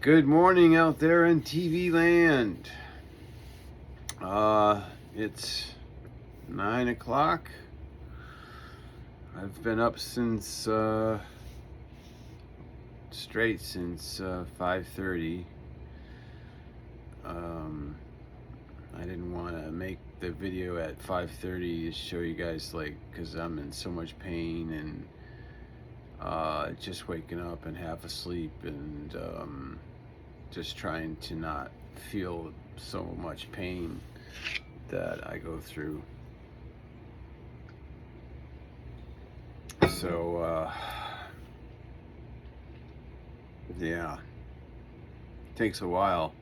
Good morning out there in TV land. It's 9 o'clock. I've been up since straight since 5:30. I didn't want to make the video at 5:30 to show you guys, like, because I'm in so much pain and just waking up and half asleep and just trying to not feel so much pain that I go through. So yeah, it takes a while,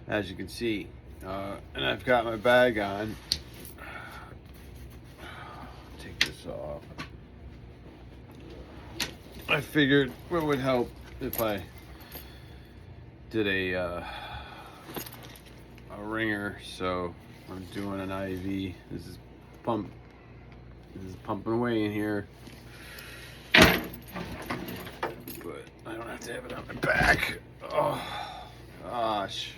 as you can see, and I've got my bag on. Take this off. I figured what would help if I did a ringer, so I'm doing an IV. This is pumping away in here, but I don't have to have it on my back. Oh gosh.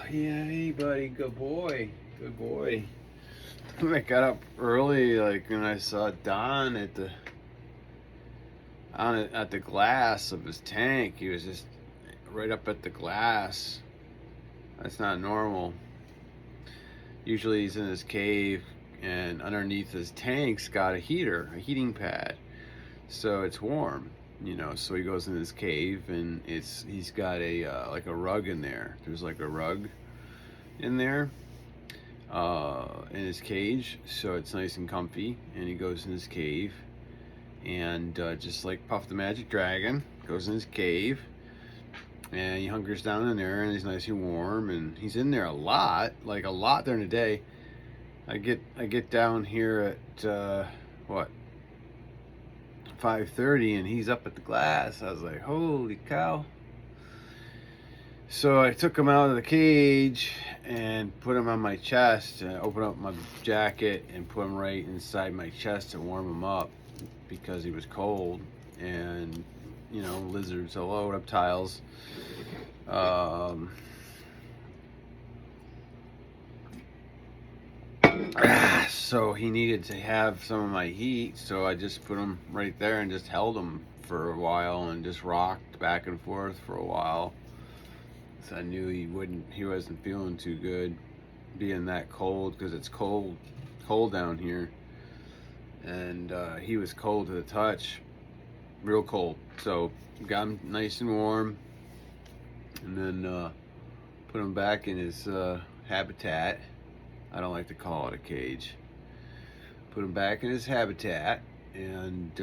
Yeah, hey buddy, good boy. I got up early, like, when I saw Don at the glass of his tank. He was just right up at the glass. That's not normal. Usually he's in his cave, and underneath his tank's got a heating pad, so it's warm, so he goes in his cave, and he's got a like a rug in there. There's like a rug in there in his cage, so it's nice and comfy, and he goes in his cave and just like Puff the Magic Dragon, goes in his cave and he hunkers down in there, and he's nice and warm, and he's in there a lot during the day. I get down here at 5:30, and he's up at the glass. I was like, holy cow. So I took him out of the cage and put him on my chest, and opened up my jacket and put him right inside my chest to warm him up, because he was cold. And lizards, hello, reptiles. So he needed to have some of my heat, so I just put him right there and just held him for a while and just rocked back and forth for a while. So I knew he wasn't feeling too good being that cold, because it's cold down here, and he was cold to the touch, real cold. So got him nice and warm, and then put him back in his habitat. I don't like to call it a cage. Put him back in his habitat, and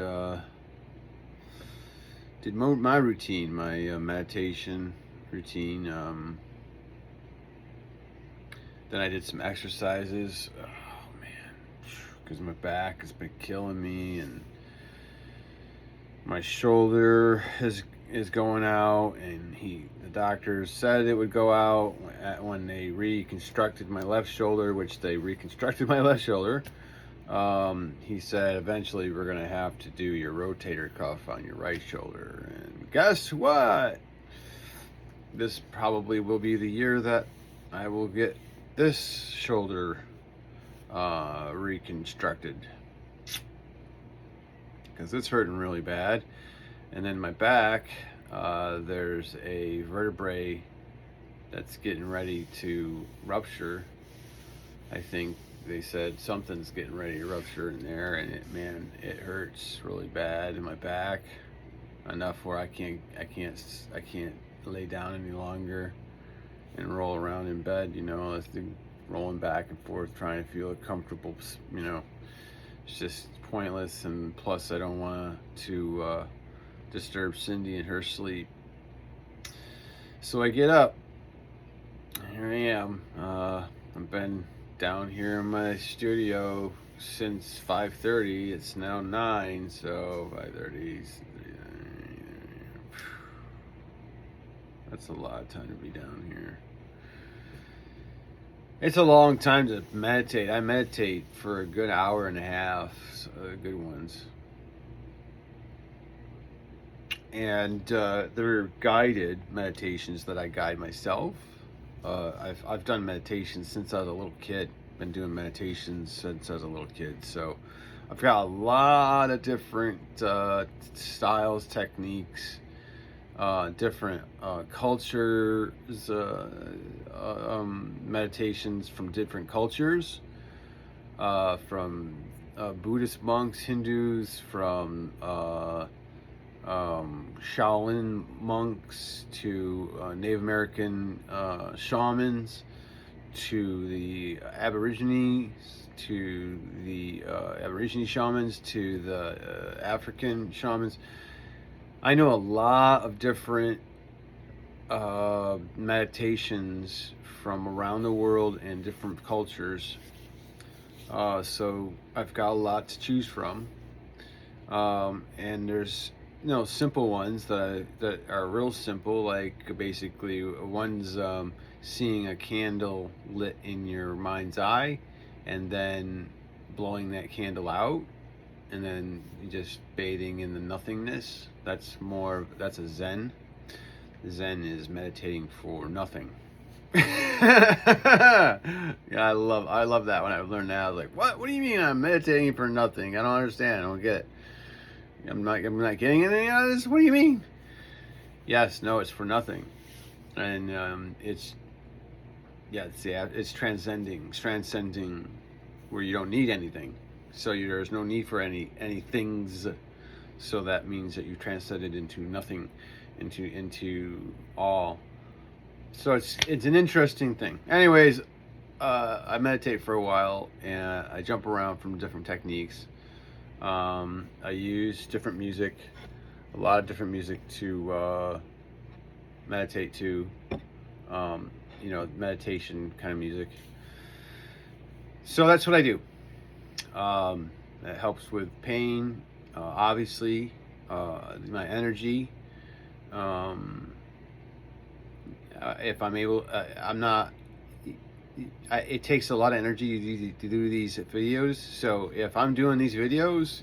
did my routine, my meditation routine. Then I did some exercises. Oh man, because my back has been killing me, and my shoulder is going out, and the doctors said it would go out when they reconstructed my left shoulder, which they reconstructed my left shoulder. He said eventually we're gonna have to do your rotator cuff on your right shoulder, and guess what? This probably will be the year that I will get this shoulder reconstructed, because it's hurting really bad. And then my back, there's a vertebrae that's getting ready to rupture. I think they said something's getting ready to rupture in there, and it hurts really bad in my back, enough where I can't lay down any longer and roll around in bed. It's rolling back and forth trying to feel comfortable. It's just pointless, and plus I don't want to disturb Cindy in her sleep. So I get up. Here I am. I've been down here in my studio since 5:30. It's now 9, so 5:30. That's a lot of time to be down here. It's a long time to meditate. I meditate for a good hour and a half, so good ones. and they're guided meditations that I guide myself. I've done meditations since I was a little kid. Been doing meditations since I was a little kid, so I've got a lot of different styles, techniques, different cultures, meditations from different cultures, from Buddhist monks, Hindus, from Shaolin monks to Native American shamans, to the Aborigines, to the Aborigine shamans, to the African shamans. I know a lot of different meditations from around the world and different cultures. So I've got a lot to choose from. And there's simple ones that are real simple, like basically one's seeing a candle lit in your mind's eye and then blowing that candle out and then just bathing in the nothingness. That's a Zen. Zen is meditating for nothing. Yeah, I love that. When I learned that, I was like, what do you mean I'm meditating for nothing? I don't understand. I don't get it. I'm not getting anything out of this. What do you mean? Yes, no, it's for nothing. And it's transcending where you don't need anything. So there's no need for any things. So that means that you transcended into nothing, into all. So it's an interesting thing. Anyways, I meditate for a while and I jump around from different techniques. I use different music, a lot of different music to meditate to. Meditation kind of music. So that's what I do. It helps with pain, obviously, my energy. If I'm able, it takes a lot of energy to do these videos. So if I'm doing these videos,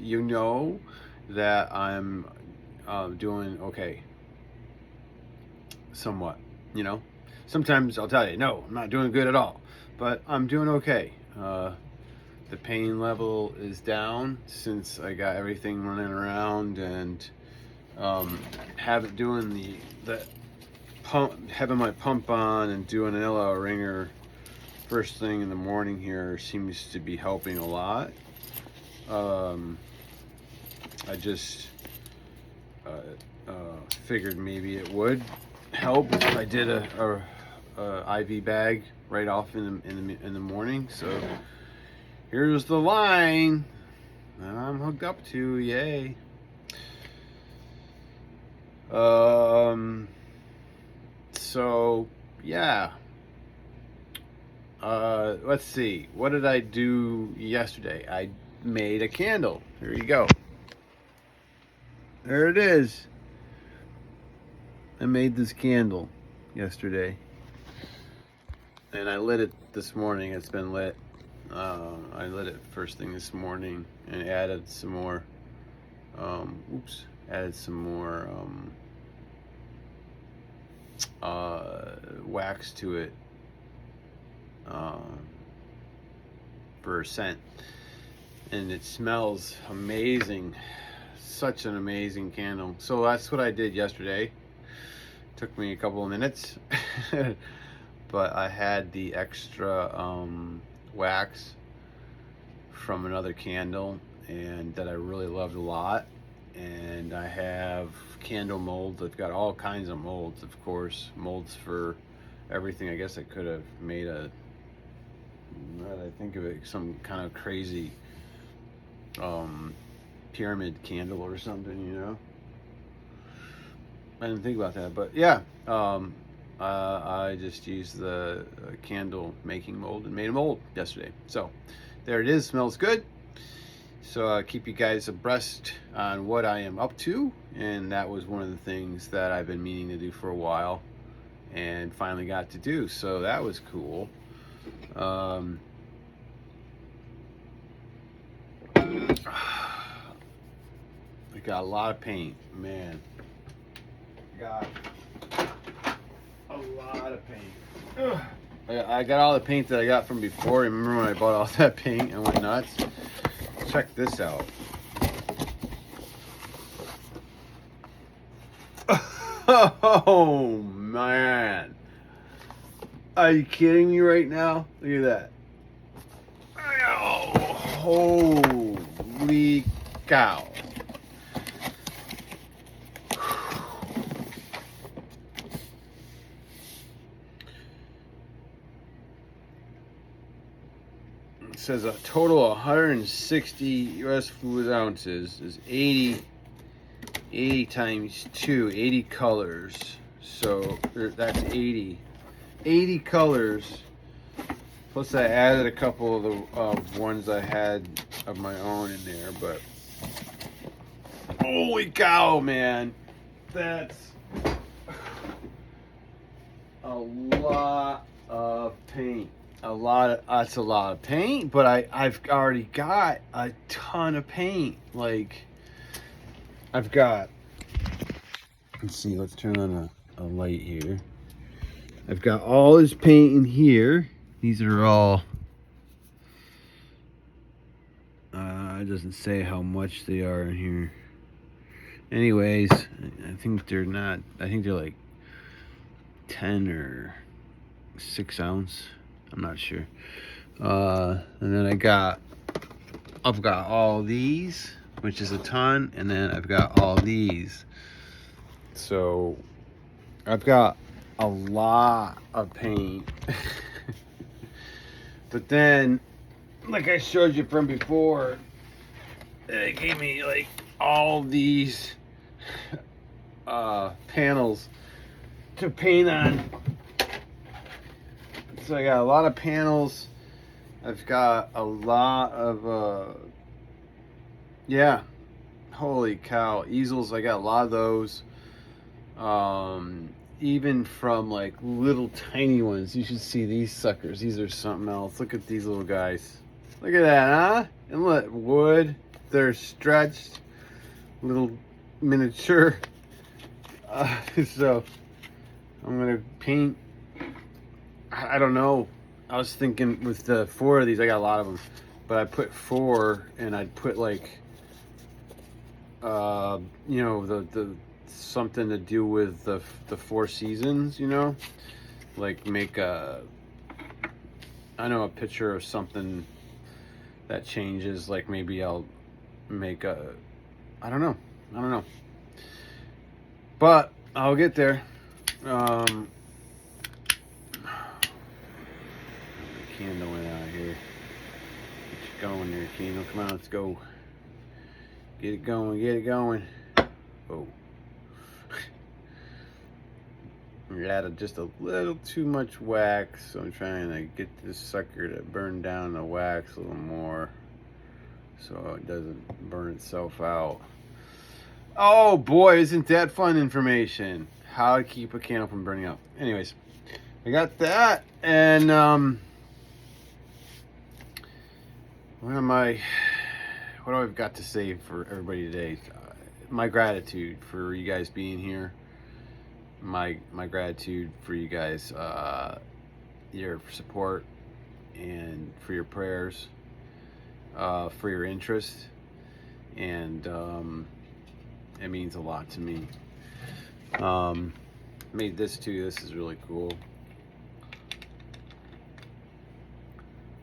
that I'm doing okay. Somewhat, Sometimes I'll tell you, no, I'm not doing good at all, but I'm doing okay. The pain level is down since I got everything running around and doing the pump, having my pump on and doing an LL ringer first thing in the morning here seems to be helping a lot. I just figured maybe it would help if I did a IV bag right off in the morning. So here's the line that I'm hooked up to. Yay. So yeah. Let's see. What did I do yesterday? I made a candle. Here you go. There it is. I made this candle yesterday. And I lit it this morning. It's been lit. I lit it first thing this morning and added some more wax to it for a scent, and it smells amazing. Such an amazing candle. So that's what I did yesterday. Took me a couple of minutes. But I had the extra wax from another candle and that I really loved a lot. And I have candle molds. I've got all kinds of molds, of course. Molds for everything. I guess I could have made some kind of crazy pyramid candle or something, I didn't think about that, but yeah. I just used the candle making mold and made a mold yesterday. So there it is. Smells good. So I'll keep you guys abreast on what I am up to. And that was one of the things that I've been meaning to do for a while and finally got to do. So that was cool. I got a lot of paint, man. got a lot of paint. Ugh. I got all the paint that I got from before. Remember when I bought all that paint and went nuts? Check this out. Oh man. Are you kidding me right now? Look at that. Oh, holy cow. It says a total of 160 US fluid ounces is 80 times 2, 80 colors. So that's 80 colors. Plus I added a couple of the ones I had of my own in there, but holy cow, man. That's a lot of paint. That's a lot of paint, but I've already got a ton of paint. Like, I've got, let's see, let's turn on a light here. I've got all this paint in here. These are all, it doesn't say how much they are in here. Anyways, I think they're like 10 or 6 ounce. I'm not sure. And then I've got all these, which is a ton, and then I've got all these. So I've got a lot of paint. But then, like I showed you from before, they gave me like all these panels to paint on. So I got a lot of panels. I've got a lot of yeah, holy cow, easels. I got a lot of those. Even from like little tiny ones. You should see these suckers. These are something else. Look at these little guys. Look at that, huh? And look, wood. They're stretched, little miniature. So I'm gonna paint. I don't know. I was thinking with the 4 of these, I got a lot of them, but I put 4, and I'd put like, you know, the something to do with the 4 seasons, you know, like make a picture of something that changes. Like maybe I'll make I don't know, but I'll get there. Candle went out here. Get you going there, candle. Come on, let's go. Get it going. Oh. We added just a little too much wax, so I'm trying to get this sucker to burn down the wax a little more so it doesn't burn itself out. Oh boy, isn't that fun information? How to keep a candle from burning up. Anyways, I got that, and what do I've got to say for everybody today? My gratitude for you guys being here. My gratitude for you guys, your support, and for your prayers, for your interest, and it means a lot to me. Made this too. This is really cool.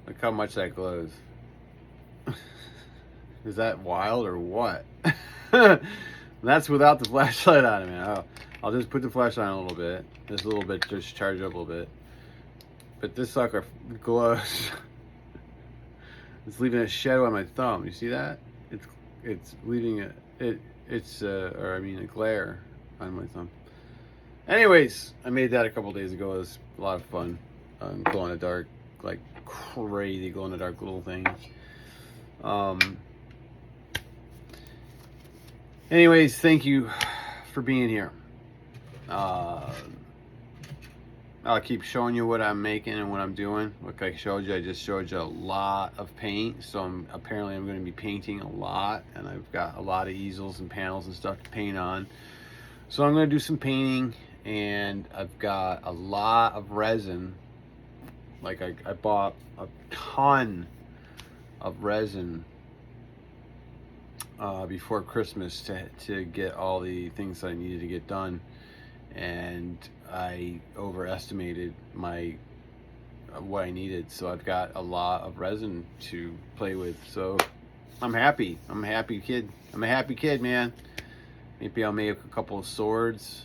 Look how much that glows. Is that wild or what? That's without the flashlight on it, man. I'll just put the flashlight on a little bit. Just a little bit, just charge it up a little bit. But this sucker glows. It's leaving a shadow on my thumb. You see that? It's leaving a glare on my thumb. Anyways, I made that a couple days ago. It was a lot of fun. Glow in the dark, like crazy glow in the dark little things. Anyways, thank you for being here. I'll keep showing you what I'm making and what I'm doing. Like I showed you, I just showed you a lot of paint. So apparently I'm going to be painting a lot, and I've got a lot of easels and panels and stuff to paint on. So I'm going to do some painting, and I've got a lot of resin. Like I bought a ton of resin before Christmas to get all the things that I needed to get done, and I overestimated my what I needed. So I've got a lot of resin to play with. So I'm happy. I'm a happy kid. I'm a happy kid, man. Maybe I'll make a couple of swords.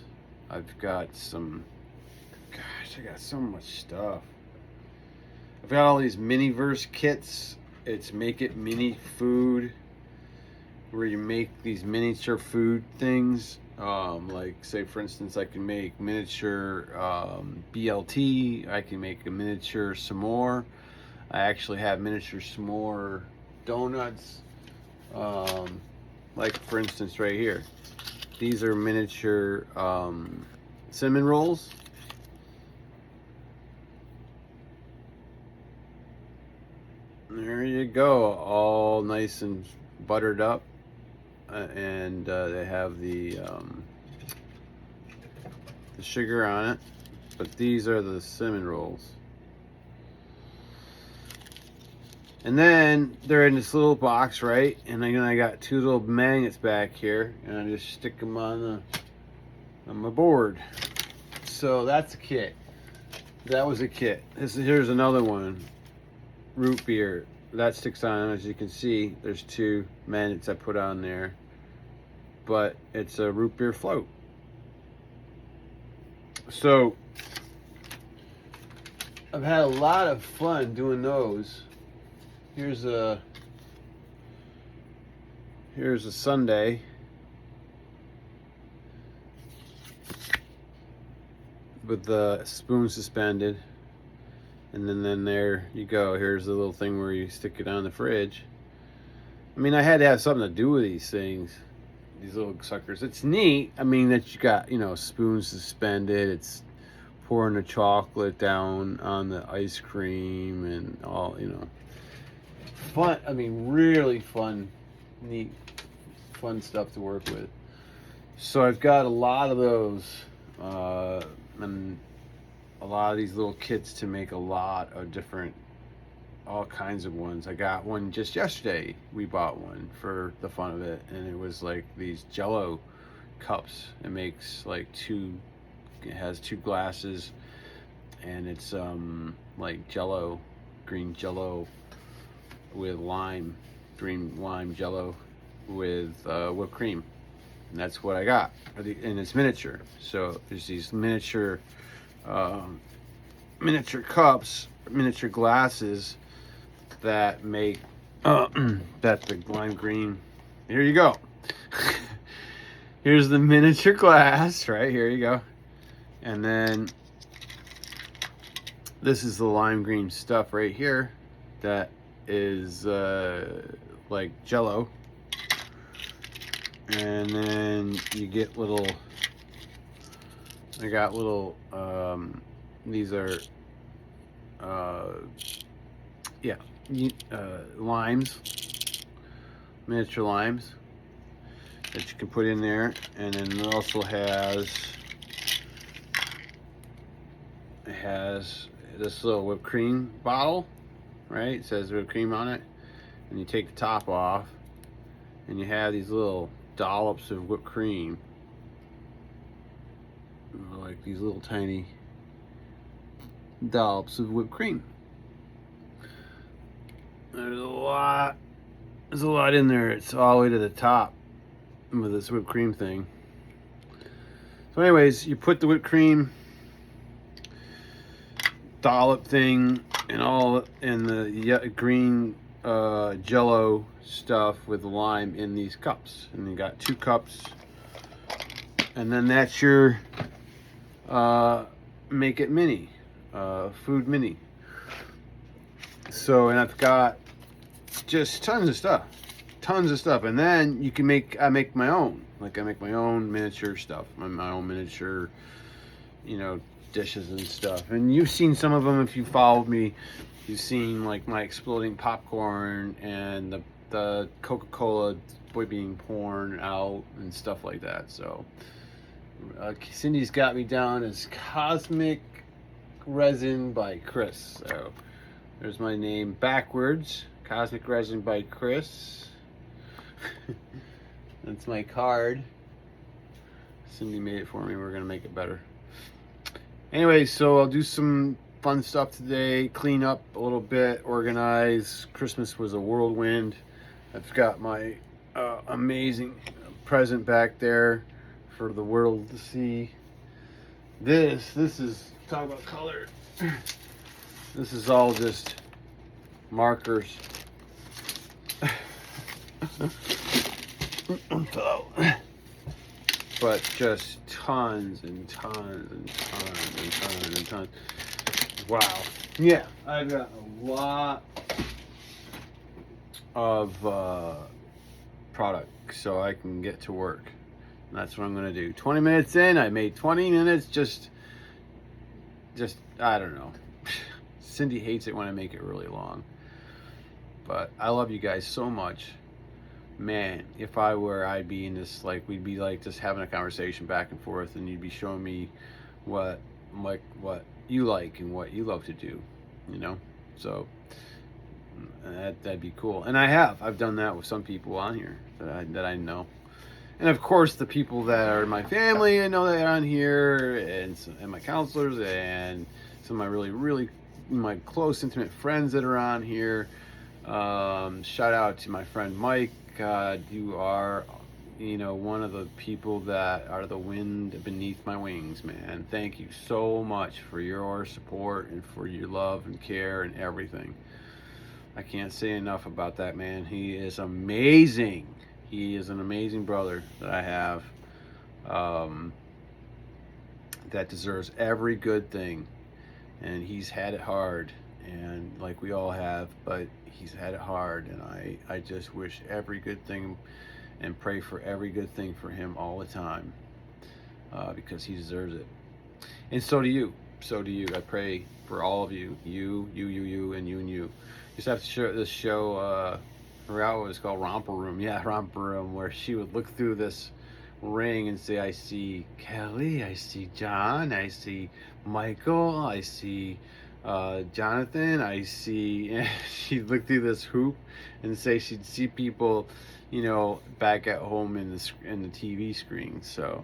I've got some. Gosh, I got so much stuff. I've got all these Miniverse kits. It's Make It Mini Food, where you make these miniature food things. Like, say for instance, I can make miniature BLT. I can make a miniature s'more. I actually have miniature s'more donuts. Like for instance, right here. These are miniature cinnamon rolls. There you go, all nice and buttered up, and they have the sugar on it. But these are the cinnamon rolls, and then they're in this little box, right? And then I got two little magnets back here, and I just stick them on my board. So that's a kit. That was a kit. Here's another one. Root beer that sticks on. As you can see, there's two magnets I put on there, but it's a root beer float. So I've had a lot of fun doing those. Here's a sundae with the spoon suspended. And then there you go. Here's the little thing where you stick it on the fridge. I mean, I had to have something to do with these things, these little suckers. It's neat. I mean, that you got, spoons suspended. It's pouring the chocolate down on the ice cream and all, fun. I mean, really fun, neat, fun stuff to work with. So I've got a lot of those, and a lot of these little kits to make a lot of different, all kinds of ones. I got one just yesterday. We bought one for the fun of it, and it was like these Jello cups. It makes like it has two glasses, and it's like Jello, green Jello with green lime Jello with whipped cream. And that's what I got. And it's miniature. So there's these miniature cups, miniature glasses that make that the lime green. Here you go. Here's the miniature glass, right? Here you go. And then this is the lime green stuff right here that is like Jello. And then you get little, I got little, these are, limes, miniature limes that you can put in there. And then it also has this little whipped cream bottle, right? It says whipped cream on it. And you take the top off, and you have these little dollops of whipped cream, like these little tiny dollops of whipped cream. There's a lot in there. It's all the way to the top with this whipped cream thing. So anyways, you put the whipped cream dollop thing and all in the green Jello stuff with lime in these cups, and you got 2 cups, and then that's your Make It Mini food mini. So, and I've got just tons of stuff, and then you can I make my own, like I make my own miniature stuff, my own miniature, dishes and stuff. And you've seen some of them if you followed me. You've seen like my exploding popcorn and the Coca-Cola being poured out and stuff like that. So Cindy's got me down as Cosmic Resin by Chris. So there's my name backwards. Cosmic Resin by Chris. That's my card. Cindy made it for me. We're gonna make it better. Anyway, so I'll do some fun stuff today. Clean up a little bit, organize. Christmas was a whirlwind. I've got my amazing present back there for the world to see. This is, talk about color. This is all just markers. But just tons and tons and tons and tons and tons. Wow. Yeah, I've got a lot of product so I can get to work. And that's what I'm gonna do. 20 minutes in, I made 20 minutes just I don't know. Cindy hates it when I make it really long. But I love you guys so much. Man, if I were, I'd be in this, like, we'd be like just having a conversation back and forth, and you'd be showing me what you like and what you love to do, you know? So that'd be cool. And I've done that with some people on here that I know. And of course, the people that are my family, I know that are on here, and my counselors, and some of my really my close, intimate friends that are on here. Shout out to my friend Mike. God, you are, one of the people that are the wind beneath my wings, man. Thank you so much for your support and for your love and care and everything. I can't say enough about that man. He is amazing. He is an amazing brother that I have, that deserves every good thing. And he's had it hard, and like we all have, but he's had it hard, and I just wish every good thing and pray for every good thing for him all the time, because he deserves it. And so do you. I pray for all of you, you, and you. Just have to share this show, Raoul was called Romper Room. Yeah, Romper Room, where she would look through this ring and say, I see Kelly, I see John, I see Michael, I see Jonathan, I see, and she'd look through this hoop and say she'd see people, back at home in the TV screen. So,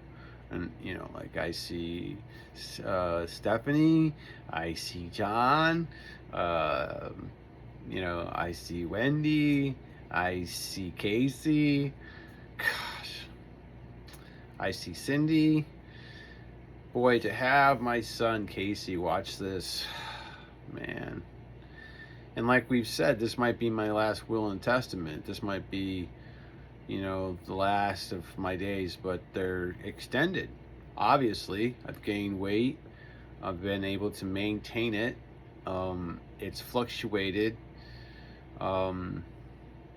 and like I see Stephanie, I see John, I see Wendy, I see Casey, gosh, I see Cindy. Boy, to have my son Casey watch this, man. And like we've said, this might be my last will and testament. This might be, the last of my days, but they're extended. Obviously, I've gained weight. I've been able to maintain it. It's fluctuated.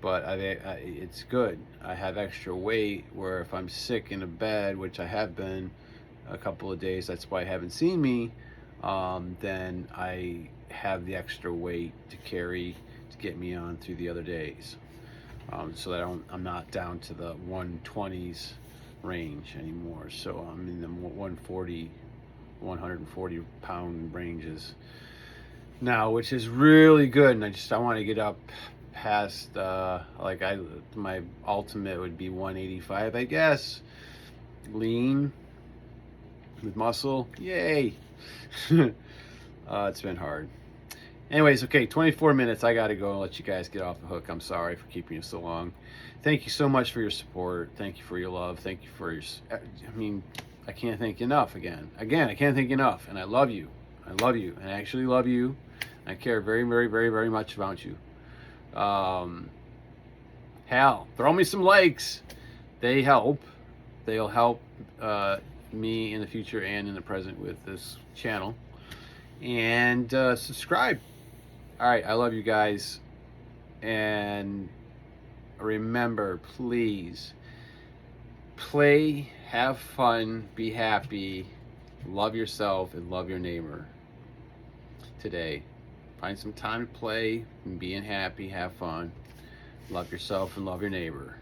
But it's good. I have extra weight where if I'm sick in a bed, which I have been a couple of days, that's why you haven't seen me, then I have the extra weight to carry to get me on through the other days, so that I'm not down to the 120s range anymore. So I'm in the 140 pound ranges now, which is really good. And I want to get up past my ultimate would be 185, I guess. Lean with muscle, yay. It's been hard. Anyways, okay, 24 minutes. I gotta go and let you guys get off the hook. I'm sorry for keeping you so long. Thank you so much for your support. Thank you for your love. Thank you for your, I can't thank you enough. Again, I can't thank you enough. And I love you. And I actually love you. I care very, very, very, very much about you. Hell, throw me some likes. They help. They'll help me in the future and in the present with this channel. And subscribe. All right, I love you guys. And remember, please, play, have fun, be happy, love yourself, and love your neighbor today. Find some time to play and being happy, have fun, love yourself and love your neighbor.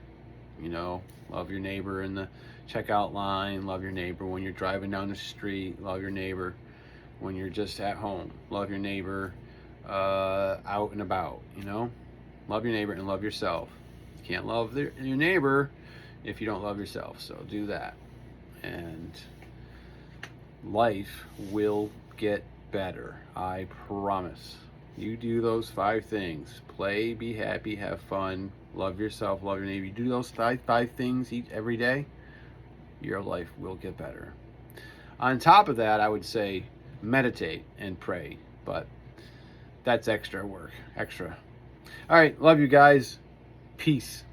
Love your neighbor in the checkout line, love your neighbor. When you're driving down the street, love your neighbor. When you're just at home, love your neighbor. Out and about, love your neighbor and love yourself. You can't love your neighbor if you don't love yourself, so do that, and life will get better. I promise. You do those 5 things: play, be happy, have fun, love yourself, love your neighbor. You do those five things every day, your life will get better. On top of that, I would say meditate and pray, but that's extra work. All right, love you guys. Peace.